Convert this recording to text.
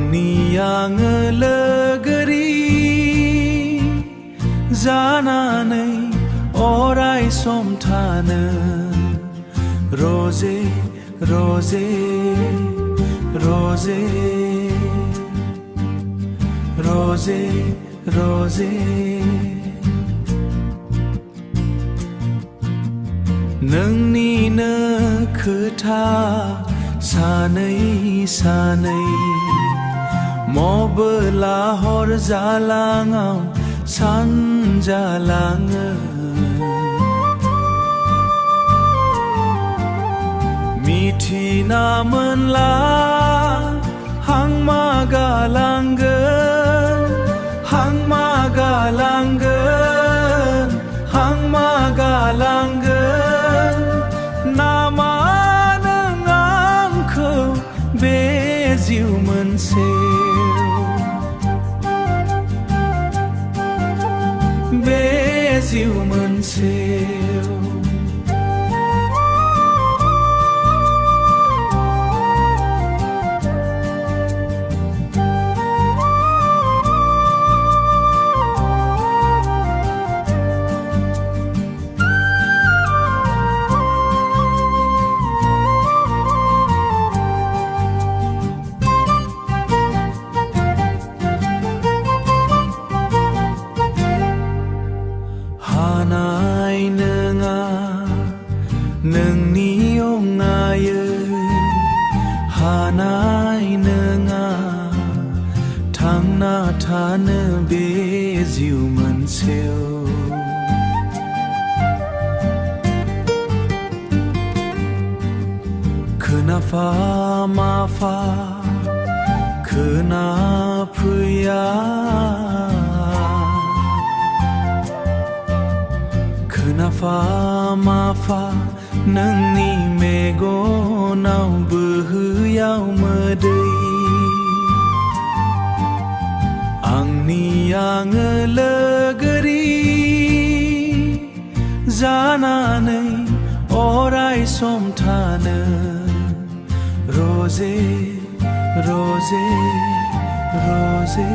आंनि आङो लोगोरि जानानै अराय सम थानो रजे रजे रजे रजे रजे नोंनिनो खोथा सानै सानै मबोला हर जालाङाव सान जालाङो मिथिना मोनला हांमा गालांगोन हांमा गालांगोन हांमा गालांगोन नामा नों आंखौ बे जिउ मोनसेयाव बे जिउ मोनसेयाव हानाय नङा नोंनि अननायै हानाय नङा थांना थानो बे जिउ मोनसेयाव खोनाफा माफा खोनाफैया खोनाफा माफा नोंनि मेगनाव बोहैयाव मोदै आंनि आङो लोगोरि जानानै अराय सम थानो रजे रजे रजे